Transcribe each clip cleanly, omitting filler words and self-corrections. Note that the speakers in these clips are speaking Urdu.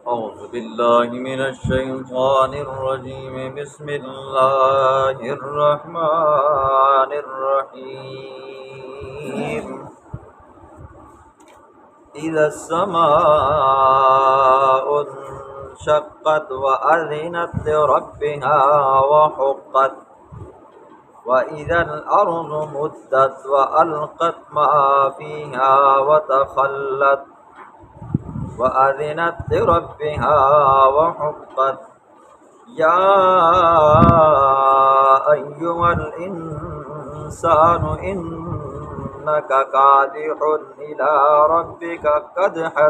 أعوذ بالله من الشيطان الرجيم. بسم الله الرحمن الرحيم. إذا السماء انشقت وأذنت لربها وحقت وإذا الأرض مدت وألقت ما فيها وتخلت وأذنت لربها وحقت يا أيها الإنسان إنك كادح إلى ربك كدحا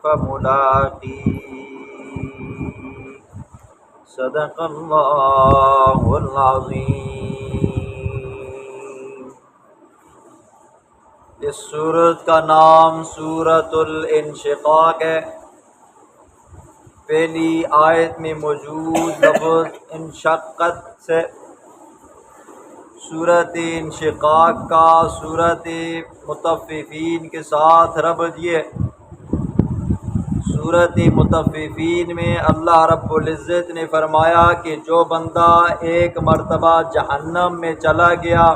فملاقيه. صدق الله العظيم. اس سورت کا نام سورۃ الانشقاق ہے. پہلی آیت میں موجود لفظ انشقت سے سورۃ انشقاق کا سورۃ مطففین کے ساتھ ربط یہ. سورۃ مطففین میں اللہ رب العزت نے فرمایا کہ جو بندہ ایک مرتبہ جہنم میں چلا گیا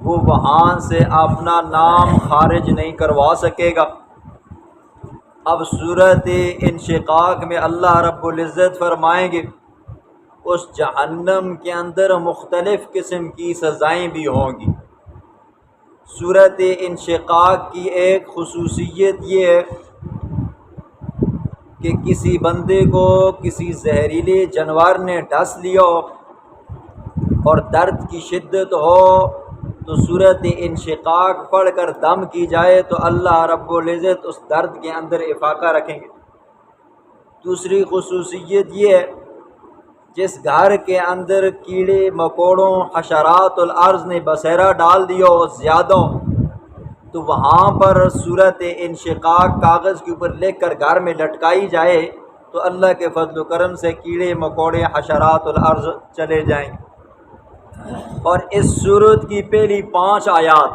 وہ وہاں سے اپنا نام خارج نہیں کروا سکے گا. اب سورۃ انشقاق میں اللہ رب العزت فرمائیں گے اس جہنم کے اندر مختلف قسم کی سزائیں بھی ہوں گی. سورۃ انشقاق کی ایک خصوصیت یہ ہے کہ کسی بندے کو کسی زہریلے جانور نے ڈس لیا اور درد کی شدت ہو تو سورۃ انشقاق پڑھ کر دم کی جائے تو اللہ رب العزت اس درد کے اندر افاقہ رکھیں گے. دوسری خصوصیت یہ ہے جس گھر کے اندر کیڑے مکوڑوں حشرات الارض نے بسیرا ڈال دیا ہو زیادہ تو وہاں پر سورۃ انشقاق کاغذ کے اوپر لکھ کر گھر میں لٹکائی جائے تو اللہ کے فضل و کرم سے کیڑے مکوڑے حشرات الارض چلے جائیں. اور اس سورت کی پہلی 5 آیات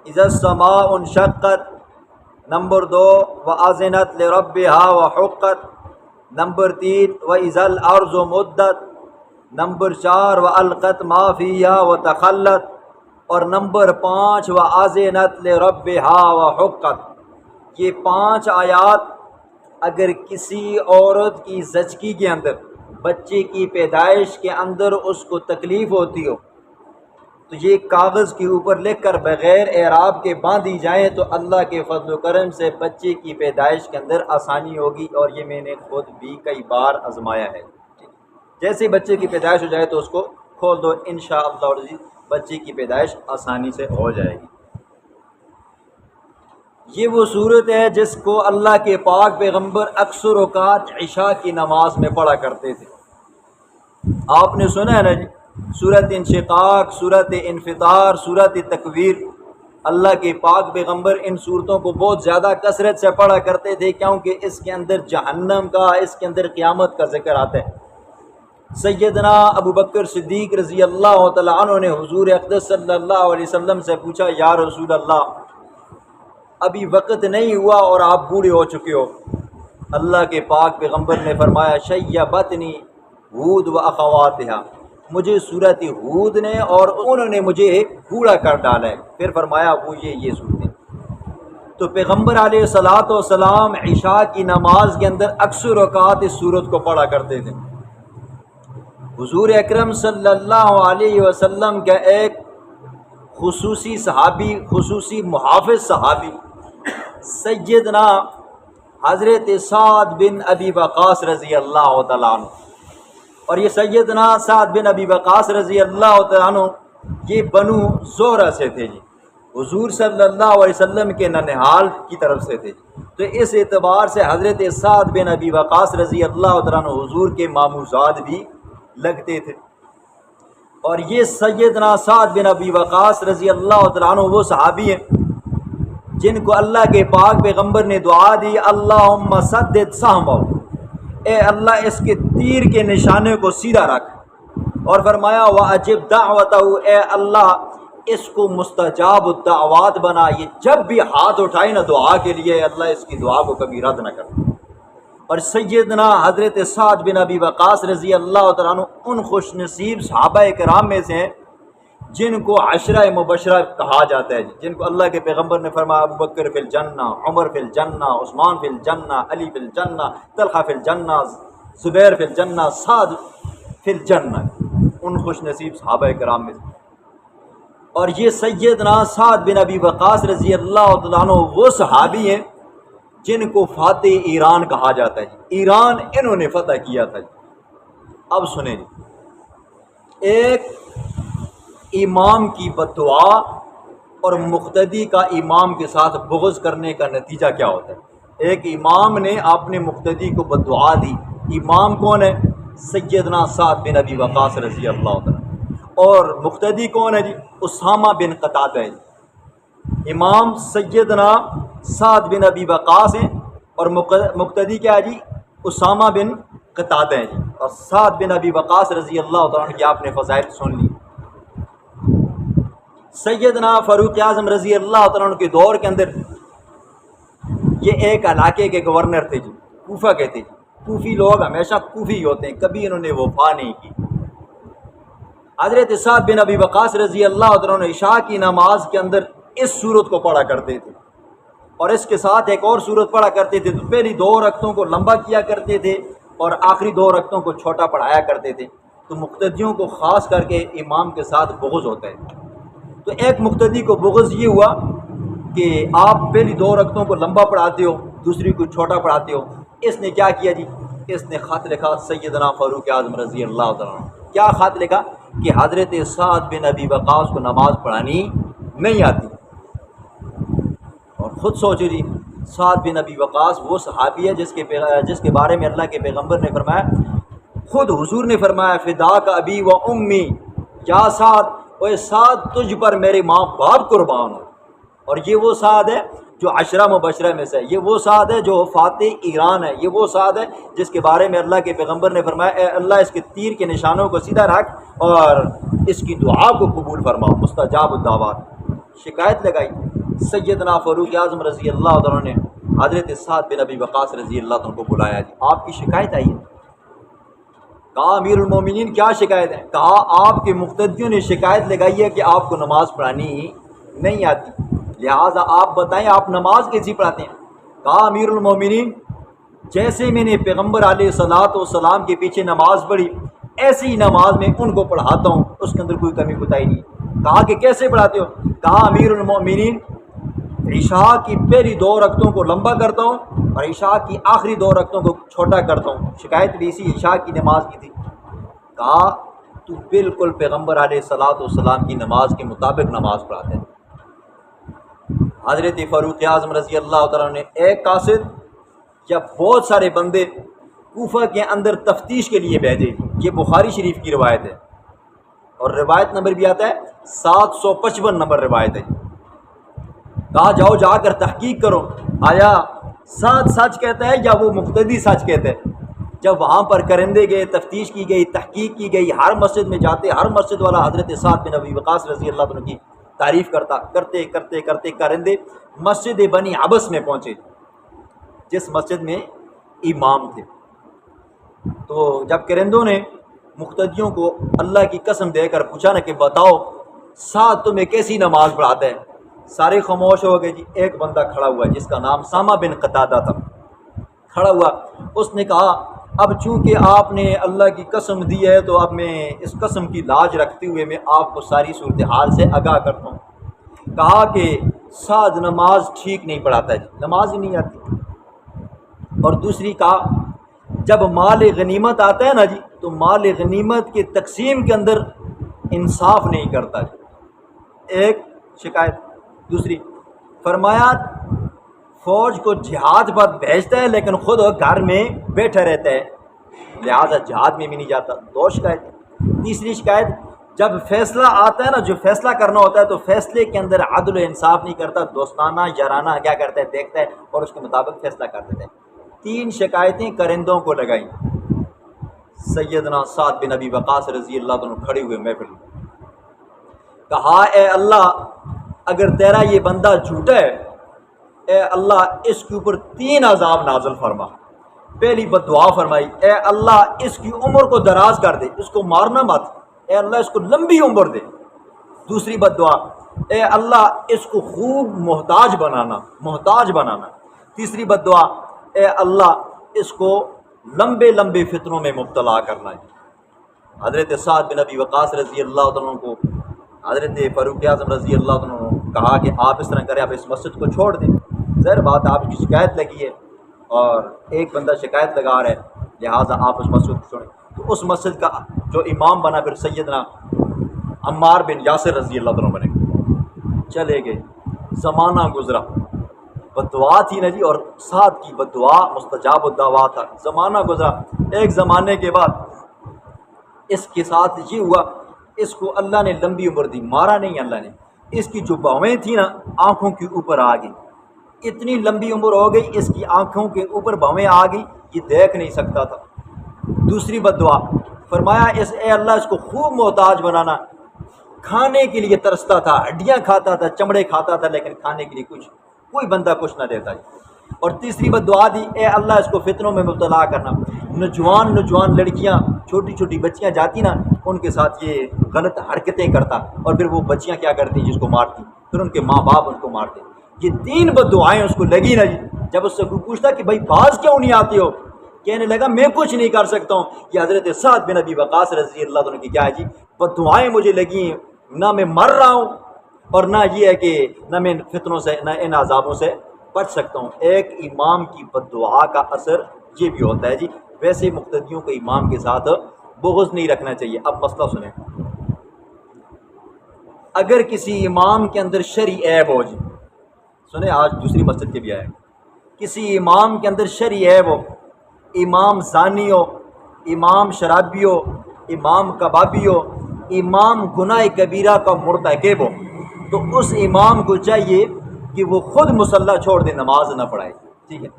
اذا السماء انشقت، نمبر 2 وأذنت لربها وحقت، نمبر 3 وإذا الأرض مدت، نمبر 4 وألقت ما فيها وتخلت، اور نمبر 5 وأذنت لربها وحقت. یہ 5 آیات اگر کسی عورت کی زچگی کے اندر بچے کی پیدائش کے اندر اس کو تکلیف ہوتی ہو تو یہ کاغذ کے اوپر لکھ کر بغیر اعراب کے باندھی جائیں تو اللہ کے فضل و کرم سے بچے کی پیدائش کے اندر آسانی ہوگی. اور یہ میں نے خود بھی کئی بار آزمایا ہے. جیسے بچے کی پیدائش ہو جائے تو اس کو کھول دو، انشاءاللہ العزیز بچے کی پیدائش آسانی سے ہو جائے گی. یہ وہ صورت ہے جس کو اللہ کے پاک پیغمبر اکثر اوقات عشاء کی نماز میں پڑھا کرتے تھے. آپ نے سنا ہے نا جی، سورۃ انشقاق، سورۃ انفطار، سورۃ تکویر. اللہ کے پاک پیغمبر ان صورتوں کو بہت زیادہ کثرت سے پڑھا کرتے تھے کیونکہ اس کے اندر جہنم کا، اس کے اندر قیامت کا ذکر آتا ہے. سیدنا ابو بکر صدیق رضی اللہ تعالیٰ عنہ نے حضور اقدس صلی اللہ علیہ وسلم سے پوچھا یا رسول اللہ ابھی وقت نہیں ہوا اور آپ بوڑھے ہو چکے ہو. اللہ کے پاک پیغمبر نے فرمایا شیبتنی ہود و اخواتہا، مجھے سورۃ ہود نے اور انہوں نے مجھے بوڑھا کر ڈالا ہے. پھر فرمایا وہ یہ صورتیں. تو پیغمبر علیہ الصلوۃ والسلام عشاء کی نماز کے اندر اکثر اوقات اس صورت کو پڑھا کرتے تھے. حضور اکرم صلی اللہ علیہ وسلم کا ایک خصوصی صحابی، خصوصی محافظ صحابی سیدنا حضرت سعد بن ابی وقاص رضی اللہ تعالیٰ عنہ. اور یہ سیدنا سعد بن ابی وقاص رضی اللہ تعالیٰ عنہ یہ بنو زہرہ سے تھے جی، حضور صلی اللہ علیہ وسلم کے ننہال کی طرف سے تھے. تو اس اعتبار سے حضرت سعد بن ابی وقاص رضی اللہ تعالیٰ عنہ حضور کے ماموزاد بھی لگتے تھے. اور یہ سیدنا سعد بن ابی وقاص رضی اللہ تعالیٰ عنہ وہ صحابی ہیں جن کو اللہ کے پاک پیغمبر نے دعا دی اللہم سدد سہمہ، اے اللہ اس کے تیر کے نشانے کو سیدھا رکھ. اور فرمایا وَأَجِبْ دَعْوَتَهُ، اے اللہ اس کو مستجاب الدعوات بنا. یہ جب بھی ہاتھ اٹھائے نا دعا کے لیے اللہ اس کی دعا کو کبھی رد نہ کر. اور سیدنا حضرت سعد بن ابی وقاص رضی اللہ تعالیٰ عنہ ان خوش نصیب صحابہ کرام میں سے ہیں جن کو عشرہ مبشرہ کہا جاتا ہے، جن کو اللہ کے پیغمبر نے فرمایا ابو بکر فی الجنہ، عمر فی الجنہ، عثمان فی الجنہ، علی فی الجنہ، طلحہ فی الجنہ، زبیر فی الجنہ، سعد فی الجنہ، ان خوش نصیب صحابہ کرام میں سے۔ اور یہ سیدنا سعد بن ابی وقاص رضی اللہ تعالیٰ عنہ وہ صحابی ہیں جن کو فاتح ایران کہا جاتا ہے، ایران انہوں نے فتح کیا تھا۔ اب سنیں، ایک امام کی بددعا اور مقتدی کا امام کے ساتھ بغض کرنے کا نتیجہ کیا ہوتا ہے؟ ایک امام نے اپنے مقتدی کو بددعا دی، امام کون ہے؟ سیدنا سعد بن ابی وقاص رضی اللہ عنہ، اور مقتدی کون ہے جی؟ اسامہ بن قتادہ ہے جی۔ امام سیدنا سعد بن ابی وقاص ہیں اور مقتدی کیا ہے جی؟ اسامہ بن قتادہ ہیں جی۔ اور سعد بن ابی وقاص رضی اللہ تعالیٰ عنہ کی آپ نے فضائل سن لی۔ سیدنا فاروق اعظم رضی اللہ تعالیٰ عنہ کے دور کے اندر یہ ایک علاقے کے گورنر تھے جی، کوفہ کے تھے جی۔ کوفی لوگ ہمیشہ کوفی ہوتے ہیں، کبھی انہوں نے وفا نہیں کی۔ حضرت سعد بن ابی وقاص رضی اللہ تعالیٰ عنہ عشاء کی نماز کے اندر اس سورت کو پڑھا کرتے تھے اور اس کے ساتھ ایک اور سورت پڑھا کرتے تھے۔ تو پہلی 2 رکعتوں کو لمبا کیا کرتے تھے اور آخری 2 رکعتوں کو چھوٹا پڑھایا کرتے تھے۔ تو مقتدیوں کو خاص کر کے امام کے ساتھ بغض ہوتا ہے۔ تو ایک مقتدی کو بغض یہ ہوا کہ آپ پہلی 2 رکعتوں کو لمبا پڑھاتے ہو، دوسری کو چھوٹا پڑھاتے ہو۔ اس نے کیا کیا جی؟ اس نے خط لکھا سیدنا فاروق اعظم رضی اللہ تعالیٰ عنہ۔ کیا خط لکھا؟ کہ حضرت سعد بن ابی وقاص کو نماز پڑھانی نہیں آتی۔ اور خود سوچو جی، سعد بن ابی وقاص وہ صحابی ہے جس کے بارے میں اللہ کے پیغمبر نے فرمایا، خود حضور نے فرمایا فداک ابی و امی، یا سعد، اے سعد تجھ پر میرے ماں باپ قربان ہو۔ اور یہ وہ سعد ہے جو عشرہ مبشرہ میں سے ہے، یہ وہ سعد ہے جو فاتح ایران ہے، یہ وہ سعد ہے جس کے بارے میں اللہ کے پیغمبر نے فرمایا اے اللہ اس کے تیر کے نشانوں کو سیدھا رکھ اور اس کی دعا کو قبول فرما، مستجاب الدعوات۔ شکایت لگائی، سیدنا فاروق اعظم رضی اللہ عنہ نے حضرت سعد بن ابی وقاص رضی اللہ عنہ کو بلایا جی، آپ کی شکایت آئی ہے۔ کہا امیر المومنین کیا شکایت ہے؟ کہا آپ کے مقتدیوں نے شکایت لگائی ہے کہ آپ کو نماز پڑھانی نہیں آتی، لہٰذا آپ بتائیں آپ نماز کیسی پڑھاتے ہیں؟ کہا امیر المومنین جیسے میں نے پیغمبر علیہ الصلوۃ والسلام کے پیچھے نماز پڑھی ایسی ہی نماز میں ان کو پڑھاتا ہوں، اس کے اندر کوئی کمی کوتاہی نہیں۔ کہا کہ کیسے پڑھاتے ہو؟ کہا امیر المومنین عشاء کی پہلی 2 رکعتوں کو لمبا کرتا ہوں اور عشاء کی آخری 2 رکعتوں کو چھوٹا کرتا ہوں۔ شکایت بھی اسی عشاء کی نماز کی تھی۔ کہا تو بالکل پیغمبر علیہ الصلوۃ والسلام کی نماز کے مطابق نماز پڑھاتے ہیں۔ حضرت فاروق اعظم رضی اللہ تعالیٰ نے ایک قاصد یا بہت سارے بندے کوفہ کے اندر تفتیش کے لیے بھیجے۔ یہ بخاری شریف کی روایت ہے اور روایت نمبر بھی آتا ہے 755 نمبر روایت ہے۔ کہا جاؤ جا کر تحقیق کرو، آیا سعد سچ کہتا ہے یا وہ مقتدی سچ کہتا ہے؟ جب وہاں پر کرندے گئے، تفتیش کی گئی، تحقیق کی گئی، ہر مسجد میں جاتے ہر مسجد والا حضرت سعد بن ابی وقاص رضی اللہ عنہ کی تعریف کرتے کرتے کرندے مسجد بنی عبس میں پہنچے، جس مسجد میں امام تھے۔ تو جب کرندوں نے مقتدیوں کو اللہ کی قسم دے کر پوچھا نا کہ بتاؤ سعد تمہیں کیسی نماز پڑھاتا ہے، سارے خاموش ہو گئے جی۔ ایک بندہ کھڑا ہوا جس کا نام اسامہ بن قتادہ تھا، کھڑا ہوا، اس نے کہا اب چونکہ آپ نے اللہ کی قسم دی ہے تو اب میں اس قسم کی لاج رکھتے ہوئے میں آپ کو ساری صورتحال سے آگاہ کرتا ہوں۔ کہا کہ سعد نماز ٹھیک نہیں پڑھاتا ہے جی، نماز ہی نہیں آتی۔ اور دوسری کہا جب مال غنیمت آتا ہے نا جی تو مال غنیمت کی تقسیم کے اندر انصاف نہیں کرتا جی، ایک شکایت۔ دوسری فرمایا فوج کو جہاد پر بھیجتا ہے لیکن خود گھر میں بیٹھا رہتا ہے، لہٰذا جہاد میں بھی نہیں جاتا، 2 شکایت۔ تیسری شکایت جب فیصلہ آتا ہے نا، جو فیصلہ کرنا ہوتا ہے تو فیصلے کے اندر عدل و انصاف نہیں کرتا، دوستانہ یارانہ کیا کرتا ہے دیکھتا ہے اور اس کے مطابق فیصلہ کر دیتا ہے۔ 3 شکایتیں کرندوں کو لگائیں۔ سیدنا سعد بن ابی وقاص رضی اللہ عنہ کھڑے ہوئے محفل میں، کہا اے اللہ اگر تیرا یہ بندہ جھوٹا ہے، اے اللہ اس کے اوپر 3 عذاب نازل فرما۔ پہلی بد دعا فرمائی، اے اللہ اس کی عمر کو دراز کر دے، اس کو مارنا مت، اے اللہ اس کو لمبی عمر دے۔ دوسری بد دعا، اے اللہ اس کو خوب محتاج بنانا۔ تیسری بد دعا، اے اللہ اس کو لمبے لمبے فتنوں میں مبتلا کرنا ہے۔ حضرت سعد بن ابی وقاص رضی اللہ عنہ کو حضرت فاروق اعظم رضی اللہ عنہ نے کہا کہ آپ اس طرح کریں، آپ اس مسجد کو چھوڑ دیں، ظاہر بات ہے آپ کی شکایت لگی ہے اور ایک بندہ شکایت لگا رہا ہے، لہٰذا آپ اس مسجد کو چھوڑیں۔ تو اس مسجد کا جو امام بنا پھر سیدنا عمار بن یاسر رضی اللہ عنہ بنے، چلے گئے، زمانہ گزرا، بد دعا تھی نا جی، اور سعد کی بد دعا مستجاب الدعوات تھا۔ زمانہ گزرا، ایک زمانے کے بعد اس کے ساتھ یہ ہوا، اس کو اللہ نے لمبی عمر دی، مارا نہیں اللہ نے، اس کی جو بھویں تھیں نا آنکھوں کے اوپر آ گئی، اتنی لمبی عمر ہو گئی اس کی آنکھوں کے اوپر بھویں آ گئی، یہ دیکھ نہیں سکتا تھا۔ دوسری بد دعا فرمایا، اے اللہ اس کو خوب محتاج بنانا، کھانے کے لیے ترستا تھا، ہڈیاں کھاتا تھا، چمڑے کھاتا تھا، لیکن کھانے کے لیے کوئی بندہ کچھ نہ دیتا۔ اور تیسری بد دعا دی، اے اللہ اس کو فتنوں میں مبتلا کرنا، نوجوان لڑکیاں، چھوٹی چھوٹی بچیاں جاتی نا ان کے ساتھ یہ غلط حرکتیں کرتا، اور پھر وہ بچیاں کیا کرتی جس کو مارتی، پھر ان کے ماں باپ ان کو مارتے۔ یہ تین بد دعائیں اس کو لگی نا جی۔ جب اس سے کوئی پوچھتا کہ بھائی باز کیوں نہیں آتے ہو، کہنے لگا میں کچھ نہیں کر سکتا ہوں، یہ حضرت سعد بن ابی وقاص رضی اللہ عنہ کی کیا ہے جی بد دعائیں مجھے لگی ہیں، نہ میں مر رہا ہوں اور نہ یہ ہے کہ نہ میں فتنوں سے نہ ان عذابوں سے بچ سکتا ہوں۔ ایک امام کی بد دعا کا اثر یہ بھی ہوتا ہے جی۔ ویسے مقتدیوں کو امام کے ساتھ بغض نہیں رکھنا چاہیے۔ اب مسئلہ سنیں، اگر کسی امام کے اندر شرعی عیب ہو جی، سنیں آج دوسری مسجد کے بھی آئے، کسی امام کے اندر شرعی عیب ہو، امام زانی ہو، امام شرابی ہو، امام کبابی ہو، امام گناہ کبیرہ کا مرتکب ہو، تو اس امام کو چاہیے کہ وہ خود مصلی چھوڑ دے، نماز نہ پڑھائے، ٹھیک ہے۔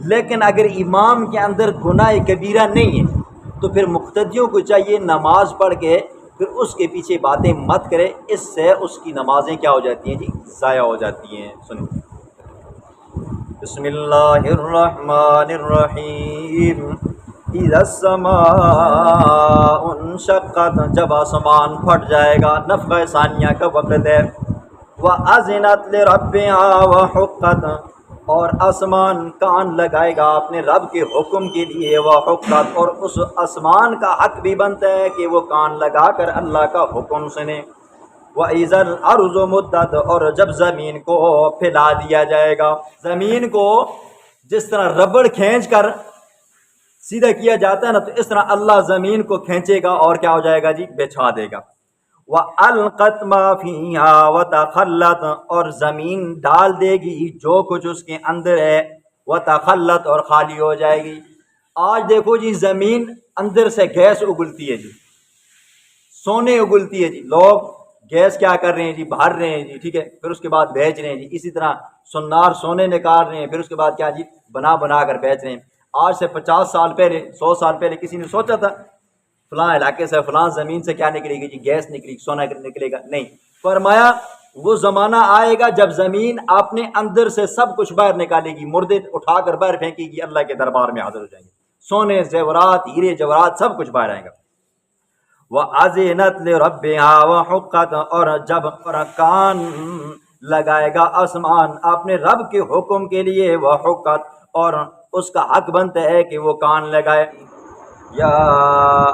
لیکن اگر امام کے اندر گناہ کبیرہ نہیں ہے تو پھر مقتدیوں کو چاہیے نماز پڑھ کے پھر اس کے پیچھے باتیں مت کرے، اس سے اس کی نمازیں کیا ہو جاتی ہیں جی، ضائع ہو جاتی ہیں۔ سنیں، بسم اللہ الرحمن الرحیم، اذا السماء انشقت، جب آسمان پھٹ جائے گا، نفخہ ثانیہ کا وقت ہے، وَأَذِنَتْ لِرَبِّهَا وَحُقَّتْ، اور آسمان کان لگائے گا اپنے رب کے حکم کے لیے، وَحُقَّتْ، اور اس آسمان کا حق بھی بنتا ہے کہ وہ کان لگا کر اللہ کا حکم سنے، وَإِذَا الْأَرْضُ مُدَّتْ، اور جب زمین کو پھیلا دیا جائے گا، زمین کو جس طرح ربڑ کھینچ کر سیدھا کیا جاتا ہے نا، تو اس طرح اللہ زمین کو کھینچے گا اور کیا ہو جائے گا جی، بچھا دے گا۔ وَأَلْقَتْ مَا فِيهَا وَتَخَلَّتْ، اور زمین ڈال دے گی جو کچھ اس کے اندر ہے، وَتَخَلَّتْ، اور خالی ہو جائے گی۔ آج دیکھو جی زمین اندر سے گیس اگلتی ہے جی، سونے اگلتی ہے جی، لوگ گیس کیا کر رہے ہیں جی، بھر رہے ہیں جی، ٹھیک ہے، پھر اس کے بعد بیچ رہے ہیں جی، اسی طرح سنار سونے نکال رہے ہیں، پھر اس کے بعد کیا جی بنا کر بیچ رہے ہیں۔ آج سے 50 سال پہلے 100 سال پہلے کسی نے سوچا تھا فلاں علاقے سے فلاں زمین سے کیا نکلے گی جی، گیس نکلے گی، سونا نکلے گا؟ نہیں، فرمایا وہ زمانہ آئے گا جب زمین اپنے اندر سے سب کچھ باہر نکالے گی، مردے اٹھا کر باہر پھینکے گی، اللہ کے دربار میں حاضر ہو جائیں گے، سونے زیورات ہیرے جواہرات سب کچھ باہر آئے گا۔ وَأَذِنَتْ لِرَبِّهَا وَحُقَّتْ، اور جب کان لگائے گا آسمان اپنے رب کے حکم کے لیے، وَحُقَّتْ، اور اس کا حق بنتا ہے کہ وہ کان لگائے۔ یا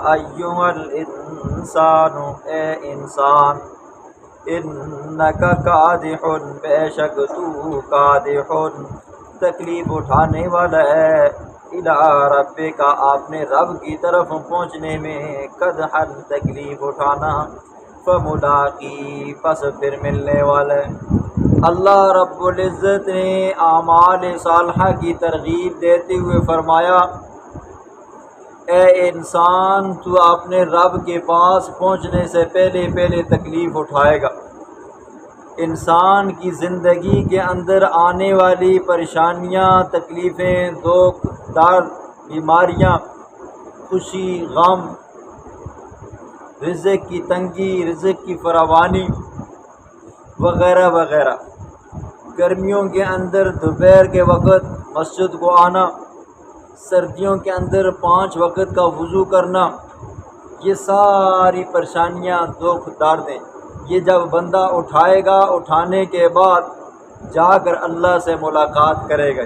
ایھا الانسان، اے انسان، انک کادح، بے شک تو کادح، تکلیف اٹھانے والا ہے، الی ربک، اپنے رب کی طرف پہنچنے میں، قدحا، تکلیف اٹھانا، فملاقی، پس پھر ملنے والا ہے۔ اللہ رب العزت نے اعمال صالحہ کی ترغیب دیتے ہوئے فرمایا، اے انسان تو اپنے رب کے پاس پہنچنے سے پہلے تکلیف اٹھائے گا۔ انسان کی زندگی کے اندر آنے والی پریشانیاں، تکلیفیں، دکھ درد، بیماریاں، خوشی غم، رزق کی تنگی، رزق کی فراوانی وغیرہ وغیرہ، گرمیوں کے اندر دوپہر کے وقت مسجد کو آنا، سردیوں کے اندر 5 وقت کا وضو کرنا، یہ ساری پریشانیاں دکھ دردیں یہ جب بندہ اٹھائے گا، اٹھانے کے بعد جا کر اللہ سے ملاقات کرے گا۔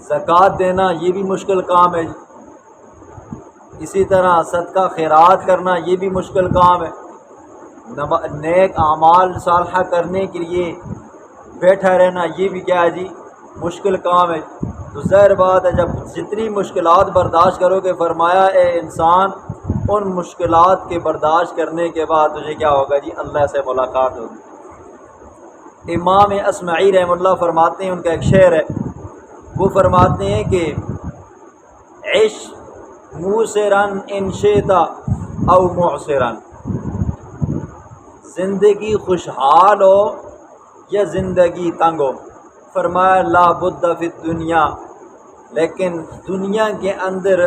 زکوٰۃ دینا یہ بھی مشکل کام ہے، اسی طرح صدقہ خیرات کرنا یہ بھی مشکل کام ہے، نیک اعمال صالحہ کرنے کے لیے بیٹھا رہنا یہ بھی کیا ہے جی مشکل کام ہے۔ تو ظاہر بات ہے جب جتنی مشکلات برداشت کرو گے، فرمایا اے انسان ان مشکلات کے برداشت کرنے کے بعد تجھے کیا ہوگا جی اللہ سے ملاقات ہوگی۔ امام اصمعی رحمہ اللہ فرماتے ہیں، ان کا ایک شعر ہے، وہ فرماتے ہیں کہ عش موسراً ان شئت او معسراً، زندگی خوشحال ہو یا زندگی تنگ ہو، فرمایا لا بد فی الدنیا، لیکن دنیا کے اندر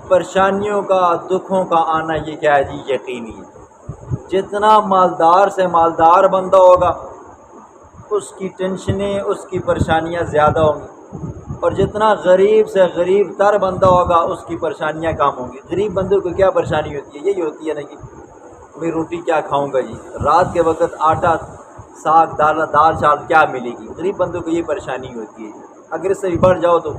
پریشانیوں کا، دکھوں کا آنا یہ کیا ہے جی یقینی ہے۔ جتنا مالدار سے مالدار بندہ ہوگا اس کی ٹینشنیں، اس کی پریشانیاں زیادہ ہوں گی، اور جتنا غریب سے غریب تر بندہ ہوگا اس کی پریشانیاں کم ہوں گی۔ غریب بندے کو کیا پریشانی ہوتی ہے؟ یہی ہوتی ہے نا کہ میں روٹی کیا کھاؤں گا جی، رات کے وقت آٹا ساگ دال چال کیا ملے گی، غریب بندوں کو یہ پریشانی ہوتی ہے۔ اگر اس سے بھی بڑھ جاؤ تو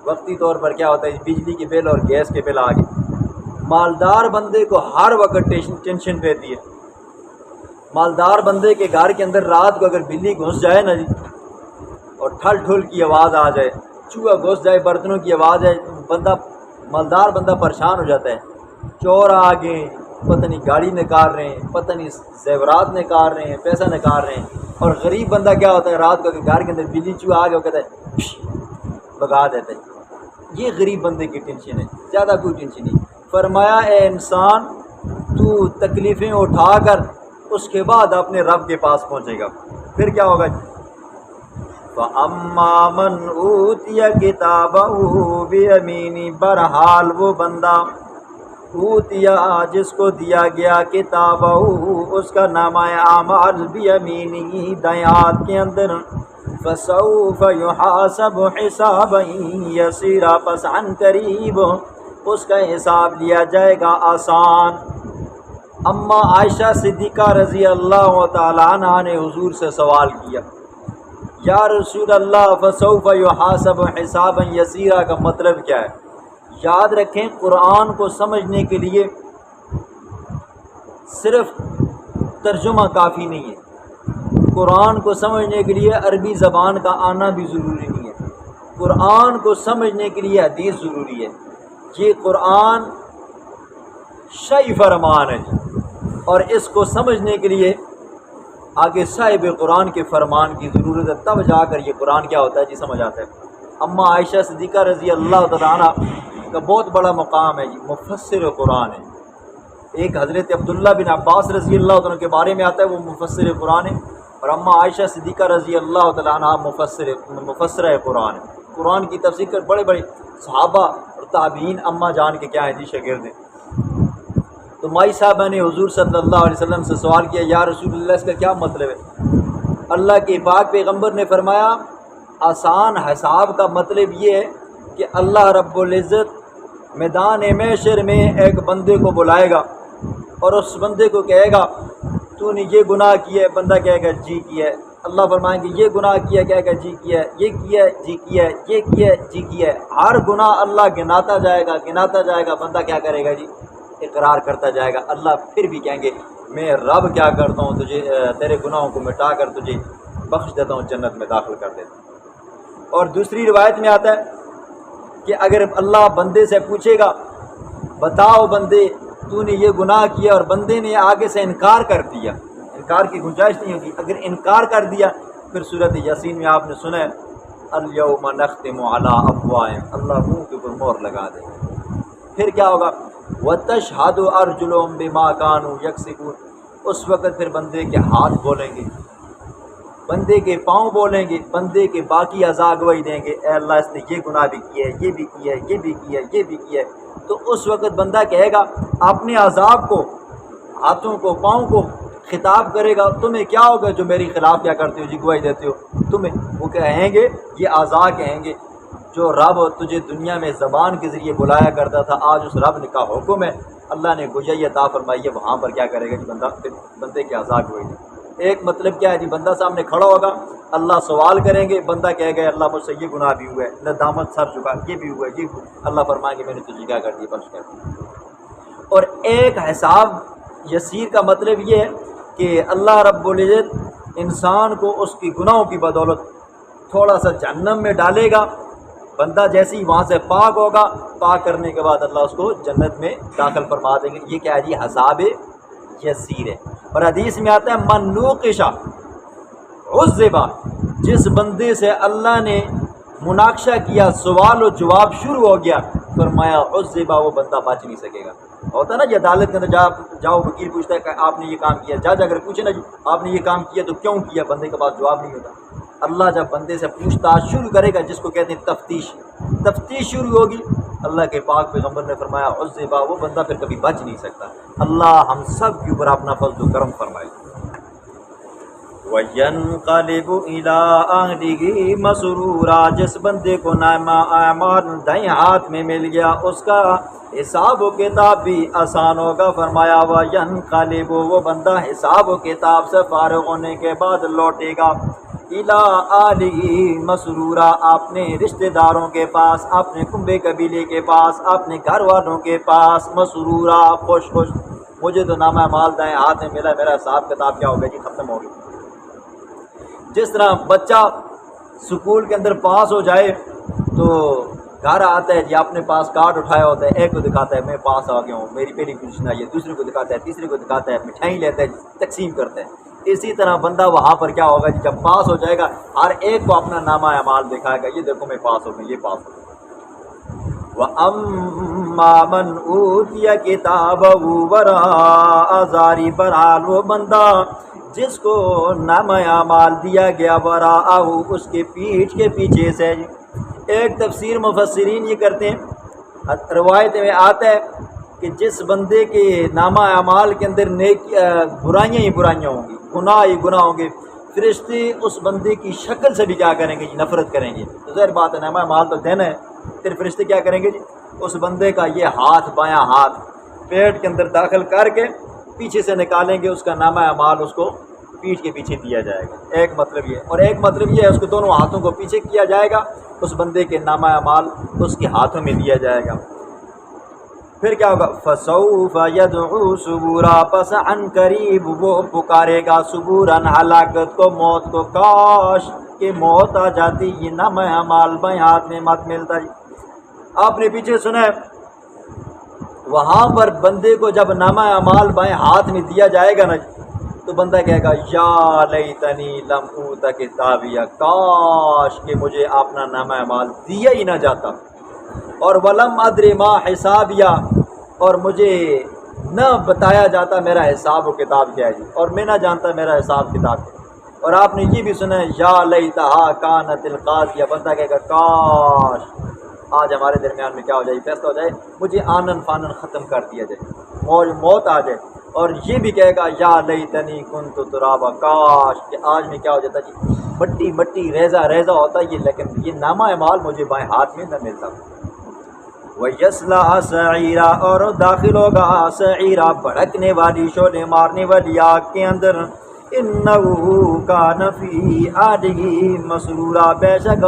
وقتی طور پر کیا ہوتا ہے، بجلی کے بل اور گیس کے بل آگے۔ مالدار بندے کو ہر وقت ٹینشن رہتی ہے۔ مالدار بندے کے گھر کے اندر رات کو اگر بلی گھس جائے نا جی، اور ٹھل ٹھل کی آواز آ جائے، چوہا گھس جائے، برتنوں کی آواز ہے، مالدار بندہ پریشان ہو جاتا ہے۔ چور آ گئے، پتہ نہیں گاڑی نکال رہے ہیں، پتہ نہیں زیورات نکال رہے ہیں، پیسہ نکال رہے ہیں، اور غریب بندہ کیا ہوتا ہے رات کو گھر کے اندر بلی چوہا آ گیا، وہ کہتا ہے بگا دیتا ہے۔ یہ غریب بندے کی ٹینشن ہے، زیادہ کوئی ٹینشن نہیں۔ فرمایا اے انسان تو تکلیفیں اٹھا کر اس کے بعد اپنے رب کے پاس پہنچے گا، پھر کیا ہوگا؟ فَأَمَّا مَنْ أُوتِيَ كِتَابَهُ بِيَمِينِهِ، بہرحال وہ بندہ اوتیا جس کو دیا گیا کتابہ اس کا نامہ اعمال بیمینہ دائیں ہاتھ کے اندر، فسوف یحاسب حسابا یسیرا، پس عن قریب اس کا حساب لیا جائے گا آسان۔ اما عائشہ صدیقہ رضی اللہ تعالیٰ عنہ نے حضور سے سوال کیا، یا رسول اللہ فسوف یحاسب حسابا یسیرا کا مطلب کیا ہے؟ یاد رکھیں قرآن کو سمجھنے کے لیے صرف ترجمہ کافی نہیں ہے، قرآن کو سمجھنے کے لیے عربی زبان کا آنا بھی ضروری نہیں ہے، قرآن کو سمجھنے کے لیے حدیث ضروری ہے۔ یہ قرآن شرعی فرمان ہے، اور اس کو سمجھنے کے لیے آگے صاحب قرآن کے فرمان کی ضرورت ہے، تب جا کر یہ قرآن کیا ہوتا ہے جی سمجھ آتا ہے۔ اما عائشہ صدیقہ رضی اللہ تعالیٰ عنہ کا بہت بڑا مقام ہے، مفسر قرآن ہے۔ ایک حضرت عبداللہ بن عباس رضی اللہ عنہ کے بارے میں آتا ہے وہ مفسر قرآن ہے، اور اما عائشہ صدیقہ رضی اللہ تعالیٰ عنہ مفسرہ قرآن ہے۔ قرآن کی تفسیر کر بڑے بڑے صحابہ اور تابعین اما جان کے کیا ہیں جی شاگرد ہیں۔ تو مائی صاحبہ نے حضور صلی اللہ علیہ وسلم سے سوال کیا، یا رسول اللہ اس کا کیا مطلب ہے؟ اللہ کے پاک پیغمبر نے فرمایا آسان حساب کا مطلب یہ ہے کہ اللہ رب العزت میدان محشر میں ایک بندے کو بلائے گا اور اس بندے کو کہے گا تو نے یہ گناہ کیا ہے، بندہ کہے گا جی کیا ہے، اللہ فرمائیں گے یہ گناہ کیا، کہے گا جی کیا ہے، یہ کیا ہے جی کیا ہے، یہ کیا ہے جی کیا ہے، ہر گناہ اللہ گناتا جائے گا، بندہ کیا کرے گا جی اقرار کرتا جائے گا۔ اللہ پھر بھی کہیں گے میں رب کیا کرتا ہوں تجھے تیرے گناہوں کو مٹا کر تجھے بخش دیتا ہوں، جنت میں داخل کر دیتا ہوں۔ اور دوسری روایت میں آتا ہے کہ اگر اللہ بندے سے پوچھے گا بتاؤ بندے تو نے یہ گناہ کیا، اور بندے نے آگے سے انکار کر دیا، انکار کی گنجائش نہیں ہوگی، اگر انکار کر دیا پھر سورۃ یاسین میں آپ نے سنا ہے الیوم نختم علی افواہہم، اللہ منہ کے اوپر مہر لگا دے گا۔ پھر کیا ہوگا؟ وتشہد ارجلہم بما کانوا یکسبون، اس وقت پھر بندے کے ہاتھ بولیں گے، بندے کے پاؤں بولیں گے، بندے کے باقی اعضاء گواہی دیں گے اے اللہ اس نے یہ گناہ بھی کیا ہے، یہ بھی کیا ہے، یہ بھی کیا ہے، یہ بھی کیا ہے۔ تو اس وقت بندہ کہے گا اپنے اعضاء کو، ہاتھوں کو، پاؤں کو خطاب کرے گا تمہیں کیا ہوگا جو میری خلاف کیا کرتے ہو جی گواہی دیتے ہو تمہیں؟ وہ کہیں گے، یہ اعضاء کہیں گے جو رب تجھے دنیا میں زبان کے ذریعے بلایا کرتا تھا، آج اس رب کا حکم ہے، اللہ نے گویائی عطا فرمائی ہے، وہاں پر کیا کرے گا جی؟ بندے کے عذاب ہوئے گی۔ ایک مطلب کیا ہے جی؟ بندہ سامنے کھڑا ہوگا، اللہ سوال کریں گے، بندہ کہے گا اللہ مجھ سے یہ گناہ بھی ہوا ہے، ندامت سر جھکا، یہ بھی ہوا ہے، یہ اللہ فرمائیں گے میں نے تجھے کیا کر دیا، بخش کر دیا۔ اور ایک حساب یسیر کا مطلب یہ ہے کہ اللہ رب العزت انسان کو اس کی گناہوں کی بدولت تھوڑا سا جہنم میں ڈالے گا، بندہ جیسے ہی وہاں سے پاک ہوگا، پاک کرنے کے بعد اللہ اس کو جنت میں داخل فرما دیں گے۔ یہ کیا ہے جی؟ حساب یسیر ہے۔ اور حدیث میں آتا ہے من نوقشا عذبا، جس بندے سے اللہ نے مناقشہ کیا، سوال و جواب شروع ہو گیا، فرمایا عذبا، وہ بندہ بچ نہیں سکے گا۔ ہوتا ہے نا جی عدالت کے اندر جاؤ، وکیل پوچھتا ہے کہ آپ نے یہ کام کیا، جج اگر پوچھے نا جی آپ نے یہ کام کیا تو کیوں کیا، بندے کے پاس جواب نہیں ہوتا۔ اللہ جب بندے سے پوچھ تاچھ شروع کرے گا، جس کو کہتے ہیں تفتیش شروع ہوگی، اللہ کے پاک پیغمبر نے فرمایا عذبا، وہ بندہ پھر کبھی بچ نہیں سکتا۔ اللہ ہم سب کے اوپر اپنا فضل و کرم فرمائے۔ وَيَنْقَلِبُ إِلَىٰ أَهْلِهِ مَسْرُورًا، جس بندے کو نامہ اعمال دائیں ہاتھ میں مل گیا، اس کا حساب و کتاب بھی آسان ہوگا۔ فرمایا وَيَنْقَلِبُ، وہ بندہ حساب و کتاب سے فارغ ہونے کے بعد لوٹے گا، إِلَىٰ أَهْلِهِ مَسْرُورًا، اپنے رشتہ داروں کے پاس، اپنے کنبے قبیلے کے پاس، اپنے گھر والوں کے پاس، مسرورا، خوش خوش، مجھے تو نامہ اعمال دائیں ہاتھ میں ملا، میرا حساب کتاب کیا ہو گیا جی؟ ختم ہو گیا۔ جس طرح بچہ سکول کے اندر پاس ہو جائے تو گھر آتا ہے جی، اپنے پاس کارڈ اٹھایا ہوتا ہے، ایک کو دکھاتا ہے میں پاس آ گیا ہوں، میری پہلی پوزیشن آئی ہے، دوسرے کو دکھاتا ہے، تیسرے کو دکھاتا ہے، مٹھائی لیتا ہے، تقسیم کرتا ہے۔ اسی طرح بندہ وہاں پر کیا ہوگا جی؟ جب پاس ہو جائے گا، ہر ایک کو اپنا نامہ اعمال دکھائے گا، یہ دیکھو میں پاس ہو گیا، یہ پاس ہو گیا۔ وَأَمَّا مَنْ أُوتِيَ كِتَابَهُ وَرَاءَ ظَهْرِهِ، بہرحال وہ بندہ جس کو نامہ اعمال دیا گیا وراءہ، اس کے پیٹھ کے پیچھے سے۔ ایک تفسیر مفسرین یہ کرتے ہیں، روایت میں آتا ہے کہ جس بندے کے نامہ اعمال کے اندر برائیاں ہی برائیاں ہوں گی، گناہ ہی گناہ ہوں گے، فرشتے اس بندے کی شکل سے بھی کیا کریں گے جی؟ نفرت کریں گے۔ تو ظاہر بات ہے نامہ اعمال تو دینا ہے، پھر فرشتے کیا کریں گے جی؟ اس بندے کا یہ ہاتھ، بایاں ہاتھ پیٹ کے اندر داخل کر کے پیچھے سے نکالیں گے، اس کا نامہ اعمال اس کو پیٹھ کے پیچھے دیا جائے گا۔ ایک مطلب یہ، اور ایک مطلب یہ ہے اس کو دونوں ہاتھوں کو پیچھے کیا جائے گا، اس بندے کے نامہ اعمال اس کے ہاتھوں میں دیا جائے گا۔ پھر کیا ہوگا؟ فَسَوْفَ يَدْعُو ثُبُورًا، پس عن قریب وہ پکارے گا ثبوراً، ہلاکت کو، موت کو۔ کاش کہ موت آ جاتی، یہ نامہ اعمال بائیں ہاتھ میں مت ملتا۔ آپ نے پیچھے سنا ہے وہاں پر بندے کو جب نامہ اعمال بائیں ہاتھ میں دیا جائے گا نا تو بندہ کہے گا یا لیتنی لم اوت کتابیہ، کاش کہ مجھے اپنا نامہ اعمال دیا ہی نہ جاتا، اور ولم ادری ما حسابیہ، اور مجھے نہ بتایا جاتا میرا حساب و کتاب کیا ہے جی، اور میں نہ جانتا میرا حساب کتاب کیا۔ اور آپ نے یہ بھی سنا ہے یا لیتہا کانت القاضیہ، بندہ کہے گا کاش آج ہمارے درمیان میں کیا ہو جائے، فیصلہ ہو جائے، مجھے آنن فانن ختم کر دیا جائے، موت آ جائے۔ اور یہ بھی کہے گا یا لیتنی کنت ترابا، کاش کہ آج میں کیا ہو جاتا جی، مٹی مٹی ریزہ ریزہ ہوتا یہ، لیکن یہ نامہ اعمال مجھے بائیں ہاتھ میں نہ ملتا۔ وَيَصْلَىٰ سَعِيرًا، اور داخل ہوگا سعیرہ، بھڑکنے والی، شعلے مارنے والی آگ کے اندر۔ إِنَّهُ كَانَ فِي أَهْلِهِ مَسْرُورًا، بے شک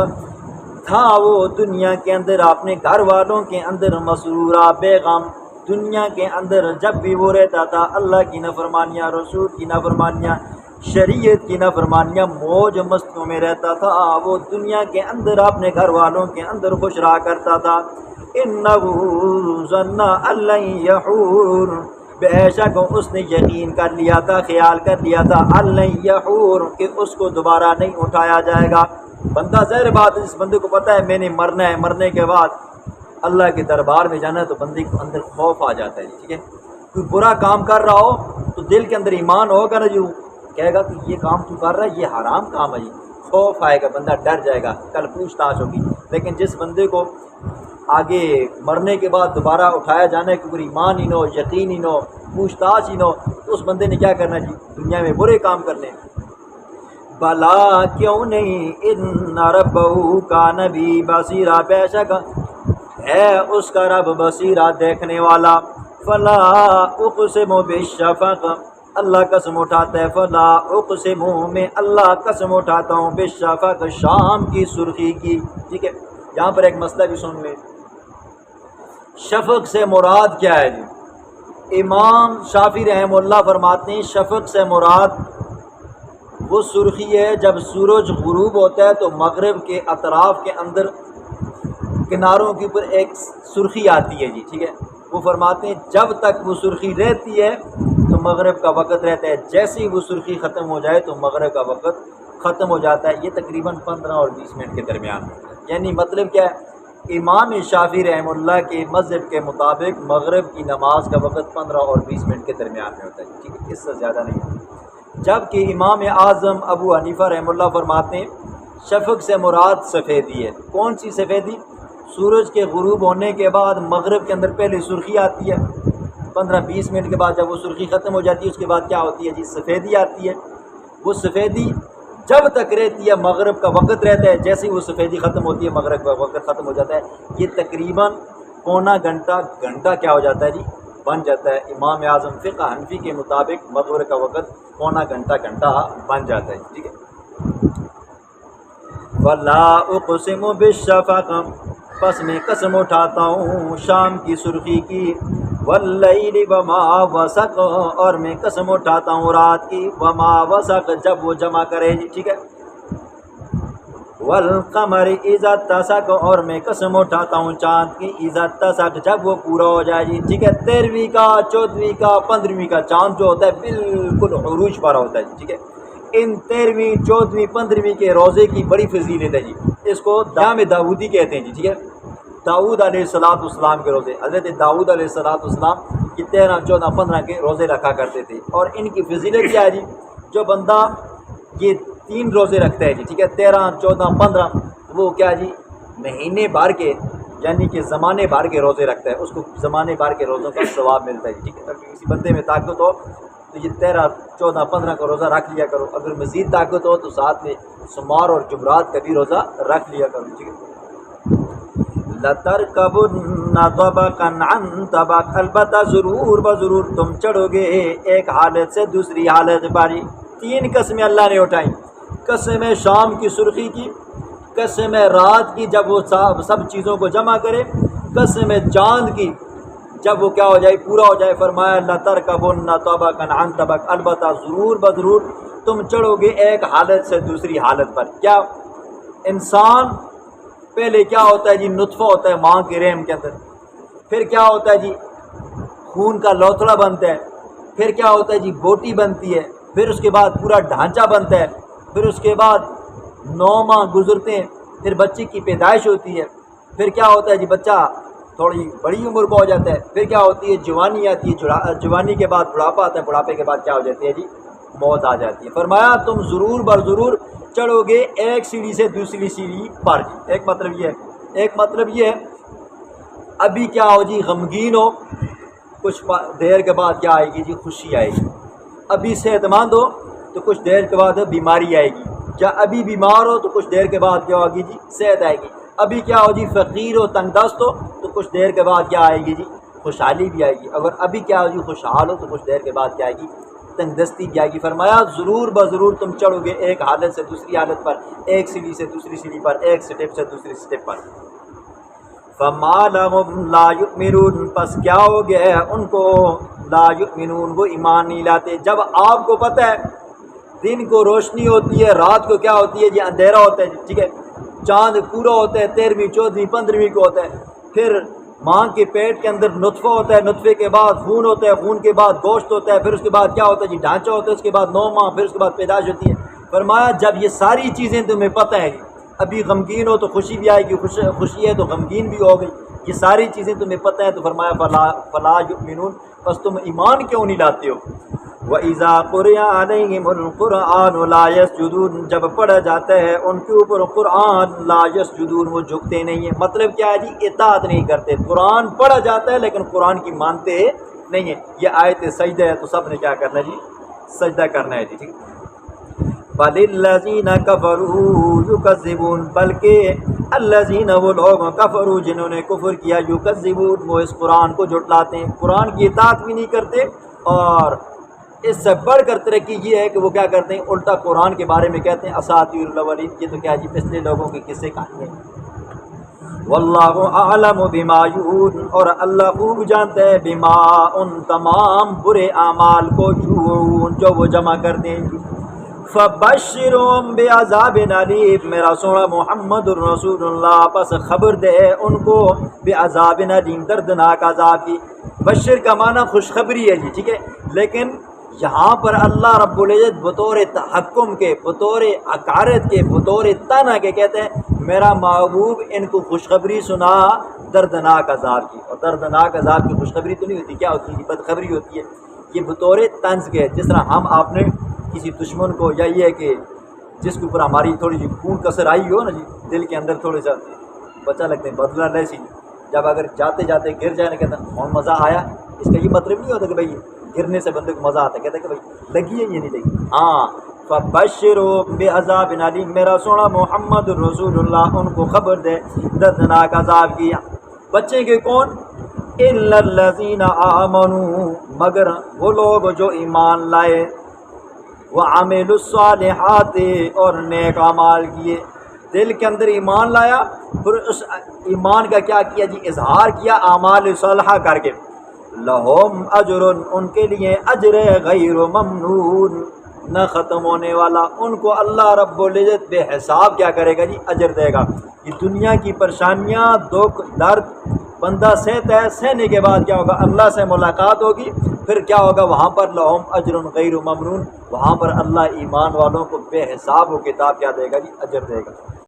تھا وہ دنیا کے اندر اپنے گھر والوں کے اندر مسرورا، بے غم۔ دنیا کے اندر جب بھی وہ رہتا تھا اللہ کی نافرمانیاں، رسول کی نافرمانیاں، شریعت کی نافرمانیاں، موج مستیوں میں رہتا تھا، وہ دنیا کے اندر اپنے گھر والوں کے اندر خوش رہا کرتا تھا۔ إِنَّهُ ظَنَّ أَن لَّن يَحُورَ، بے شک اس نے یقین کر لیا تھا، خیال کر لیا تھا، أَن لَّن يَحُورَ، کہ اس کو دوبارہ نہیں اٹھایا جائے گا۔ بندہ ظاہر بات ہے جس بندے کو پتہ ہے میں نے مرنا ہے، مرنے کے بعد اللہ کے دربار میں جانا ہے، تو بندے کو اندر خوف آ جاتا ہے، ٹھیک ہے۔ کوئی برا کام کر رہا ہو تو دل کے اندر ایمان ہوگا نا، جو کہے گا کہ یہ کام تو کر رہا ہے، یہ حرام کام ہے، جی خوف آئے گا، بندہ ڈر جائے گا، کل پوچھ تاچھ ہوگی۔ لیکن جس بندے کو آگے مرنے کے بعد دوبارہ اٹھایا جانا ہے، کیونکہ ایمان ہی نہ ہو، یقین ہی نہ ہو، پوچھ تاچھ ہی نہ ہو، تو اس بندے نے کیا کرنا جی؟ دنیا میں برے کام کرنے۔ بلا کیوں نہیں ان ربہ کان بھی بصیرا، بے شک ہے اس کا رب بصیرا دیکھنے والا۔ فلا اقسم بالشفق، اللہ قسم اٹھاتا ہے، فلا اقسم میں اللہ قسم اٹھاتا ہوں بالشفق، شام کی سرخی کی۔ ٹھیک ہے، یہاں پر ایک مسئلہ بھی سن لیں، شفق سے مراد کیا ہے جی؟ امام شافعی رحمہ اللہ فرماتے ہیں شفق سے مراد وہ سرخی ہے جب سورج غروب ہوتا ہے تو مغرب کے اطراف کے اندر کناروں کے اوپر ایک سرخی آتی ہے جی، ٹھیک ہے۔ وہ فرماتے ہیں جب تک وہ سرخی رہتی ہے تو مغرب کا وقت رہتا ہے، جیسے ہی وہ سرخی ختم ہو جائے تو مغرب کا وقت ختم ہو جاتا ہے۔ یہ تقریباً 15 اور 20 منٹ کے درمیان ہوتا ہے۔ یعنی مطلب کیا ہے، امام شافعی رحمہ اللہ کے مذہب کے مطابق مغرب کی نماز کا وقت 15 اور 20 منٹ کے درمیان میں ہوتا ہے، ٹھیک ہے، اس سے زیادہ نہیں ہوتا۔ جبکہ امام اعظم ابو حنیفہ رحمہ اللہ فرماتے ہیں شفق سے مراد سفیدی ہے۔ کون سی سفیدی؟ سورج کے غروب ہونے کے بعد مغرب کے اندر پہلے سرخی آتی ہے، 15-20 منٹ کے بعد جب وہ سرخی ختم ہو جاتی ہے اس کے بعد کیا ہوتی ہے جی؟ سفیدی آتی ہے۔ وہ سفیدی جب تک رہتی ہے مغرب کا وقت رہتا ہے، جیسے ہی وہ سفیدی ختم ہوتی ہے مغرب کا وقت ختم ہو جاتا ہے۔ یہ تقریباً پونا گھنٹہ کیا ہو جاتا ہے جی؟ بن جاتا ہے۔ امام اعظم فقہ حنفی کے مطابق مغرب کا وقت پونا گھنٹہ بن جاتا ہے، ٹھیک ہے۔ وَلَا أُقْسِمُ بِالشَّفَقِ، پس میں قسم اٹھاتا ہوں شام کی سرخی کی، وَاللَّيْلِ وَمَا وَسَقَ، اور میں قسم اٹھاتا ہوں رات کی، وَمَا وَسَقَ جب وہ جمع کرے جی، ٹھیک ہے۔ وَالْقَمَرِ إِذَا اتَّسَقَ، اور میں قسم اٹھاتا ہوں چاند کی، إِذَا اتَّسَقَ جب وہ پورا ہو جائے جی، ٹھیک ہے۔ 13ویں کا 14ویں کا 15ویں کا چاند جو ہوتا ہے بالکل عروج پر ہوتا ہے جی، ٹھیک ہے۔ ان 13ویں 14ویں 15ویں کے روزے کی بڑی فضیلت ہے جی، اس کو دام داودی کہتے ہیں جی، ٹھیک ہے۔ داؤد علیہ السلام کے روزے، حضرت داؤد علیہ السلام یہ 13 14 15 کے روزے رکھا کرتے تھے، اور ان کی فضیلت کیا ہے جی؟ جو بندہ یہ 3 روزے رکھتا ہے جی، ٹھیک ہے، 13 14 15، وہ کیا جی؟ مہینے بھر کے یعنی کہ زمانے بھر کے روزے رکھتا ہے، اس کو زمانے بھر کے روزوں کا ثواب ملتا ہے جی، ٹھیک ہے۔ اگر کسی بندے میں طاقت ہو تو یہ 13 14 15 کا روزہ رکھ لیا کرو، اگر مزید طاقت ہو تو ساتھ میں سمار اور جمعرات کا بھی روزہ رکھ لیا کرو، ٹھیک ہے۔ لَتَرْكَبُنَّ طَبَقًا عَنْ طَبَقٍ، البتہ ضرور تم چڑھو گے ایک حالت سے دوسری حالت پر۔ 3 قسمیں اللہ نے اٹھائیں، قسم شام کی سرخی کی، قسم رات کی جب وہ سب چیزوں کو جمع کرے، قسم چاند کی جب وہ کیا ہو جائے؟ پورا ہو جائے۔ فرمایا لَتَرْكَبُنَّ طَبَقًا عَنْ طَبَقٍ، البتہ ضرور تم چڑھو گے ایک حالت سے دوسری حالت پر۔ کیا انسان پہلے کیا ہوتا ہے جی؟ نطفہ ہوتا ہے ماں کے رحم کے اندر، پھر کیا ہوتا ہے جی؟ خون کا لوتھڑا بنتا ہے، پھر کیا ہوتا ہے جی؟ بوٹی بنتی ہے، پھر اس کے بعد پورا ڈھانچہ بنتا ہے، پھر اس کے بعد 9 ماہ گزرتے ہیں، پھر بچے کی پیدائش ہوتی ہے، پھر کیا ہوتا ہے جی؟ بچہ تھوڑی بڑی عمر کا ہو جاتا ہے، پھر کیا ہوتی ہے؟ جوانی آتی ہے، جوانی کے بعد بڑھاپا آتا ہے، بڑھاپے کے بعد کیا ہو جاتی ہے جی؟ موت آ جاتی ہے۔ فرمایا تم ضرور چڑھو گے ایک سیڑھی سے دوسری سیڑھی پر جی۔ ایک مطلب یہ ہے ابھی کیا ہو جی؟ غمگین ہو، کچھ دیر کے بعد کیا آئے گی جی؟ خوشی آئے گی۔ ابھی صحت مند ہو تو کچھ دیر کے بعد بیماری آئے گی، یا ابھی بیمار ہو تو کچھ دیر کے بعد کیا ہوگی جی؟ صحت آئے گی۔ ابھی کیا ہو جی؟ فقیر ہو، تنگ دست ہو تو کچھ دیر کے بعد کیا آئے گی جی؟ خوشحالی بھی آئے گی۔ اگر ابھی کیا ہو جی؟ خوشحال ہو تو کچھ دیر کے بعد کیا آئے گی؟ تنگ دستی بھی آئے گی۔ فرمایا ضرور تم چڑھو گے ایک حالت سے دوسری حالت پر، ایک سیڑھی سے دوسری سیڑھی پر، ایک سٹیپ سے دوسری سٹیپ پر۔ فَمَا لَهُمْ لَا يُؤْمِنُونَ، پس کیا ہو گیا ہے ان کو؟ لا یؤمنون، وہ ایمان نہیں لاتے۔ جب آپ کو پتہ ہے دن کو روشنی ہوتی ہے، رات کو کیا ہوتی ہے جی؟ اندھیرا ہوتا ہے جی، ٹھیک ہے۔ چاند پورا ہوتا ہے 13ویں 14ویں 15ویں کو ہوتا ہے، پھر ماں کے پیٹ کے اندر نطفہ ہوتا ہے، نطفے کے بعد خون ہوتا ہے، خون کے بعد گوشت ہوتا ہے، پھر اس کے بعد کیا ہوتا ہے جی؟ ڈھانچہ ہوتا ہے، اس کے بعد 9 ماہ، پھر اس کے بعد پیدائش ہوتی ہے۔ فرمایا جب یہ ساری چیزیں تمہیں پتہ ہے، ابھی غمگین ہو تو خوشی بھی آئے گی، خوشی ہے تو غمگین بھی ہو گئی، یہ ساری چیزیں تمہیں پتہ ہے، تو فرمایا فلا یؤمنون، بس تم ایمان کیوں نہیں لاتے ہو؟ وَإِذَا قُرِئَ عَلَيْهِمُ الْقُرْآنُ لَا يَسْجُدُونَ، جب پڑھا جاتا ہے ان کے اوپر قرآن، لا يسجدون، وہ جھکتے نہیں ہیں۔ مطلب کیا ہے جی؟ اطاعت نہیں کرتے۔ قرآن پڑھا جاتا ہے لیکن قرآن کی مانتے نہیں ہیں۔ یہ آیت سجدہ ہے تو سب نے کیا کرنا ہے جی؟ سجدہ کرنا ہے جی، ٹھیک۔ بللذین کفروا یکذبون، بلکہ الذین وہ لوگ کفروا جنہوں نے کفر کیا، یکذبون وہ اس قرآن کو جھٹلاتے ہیں، قرآن کی اطاعت بھی نہیں کرتے، اور اس سے بڑھ کر ترقی یہ ہے کہ وہ کیا کرتے ہیں، الٹا قرآن کے بارے میں کہتے ہیں اساطیر الاولین، یہ تو کیا جی پچھلے لوگوں کے قصے کہانی ہیں۔ واللہ اعلم بما یعون، اور اللہ خوب جانتا ہے بما ان تمام برے اعمال کو یعون جو وہ جمع کرتے ہیں۔ فبشرهم بعذاب علیم، میرا سونا محمد الرسول اللہ پس خبر دے ان کو بعذاب علیم، دردناک عذاب کی۔ بشر کا معنی خوشخبری ہے جی، ٹھیک ہے، لیکن یہاں پر اللہ رب العزت بطور تحکم کے، بطور عقارت کے، بطور تانا کے کہتے ہیں میرا محبوب ان کو خوشخبری سنا دردناک عذاب کی، اور دردناک عذاب کی خوشخبری تو نہیں ہوتی، کیا ہوتی ہے، بدخبری ہوتی ہے، یہ بطور طنز کے، جس طرح ہم آپ نے کسی دشمن کو، یا یہ ہے کہ جس کے اوپر ہماری تھوڑی سی خون کسر آئی ہو نا جی، دل کے اندر تھوڑے سا بچہ لگتے ہیں بدلہ لے سی، جب اگر جاتے جاتے گر جائے نا کہتے ہیں اور مزہ آیا، اس کا یہ مطلب نہیں ہوتا کہ بھائی گرنے سے بندے کو مزہ آتا ہے، کہتے ہیں کہ بھائی لگی ہے یہ نہیں لگی، ہاں فبشروا بعذاب علیم، میرا سونا محمد الرسول اللہ ان کو خبر دے دردناک عذاب کی۔ بچیں گے کون؟ الا الذین آمنوا، مگر وہ لوگ جو ایمان لائے، وعملوا الصالحات اور نیک اعمال کیے، دل کے اندر ایمان لایا، پھر اس ایمان کا کیا کیا جی، اظہار کیا اعمال صالحہ کر کے، لہم اجر، ان کے لیے اجر غیر ممنون، نہ ختم ہونے والا، ان کو اللہ رب العزت بے حساب کیا کرے گا جی، اجر دے گا۔ یہ دنیا کی پریشانیاں، دکھ درد بندہ سہتا ہے، سہنے کے بعد کیا ہوگا، اللہ سے ملاقات ہوگی، پھر کیا ہوگا وہاں پر لہم اجر غیر ممنون، وہاں پر اللہ ایمان والوں کو بے حساب و کتاب کیا دے گا جی، اجر دے گا۔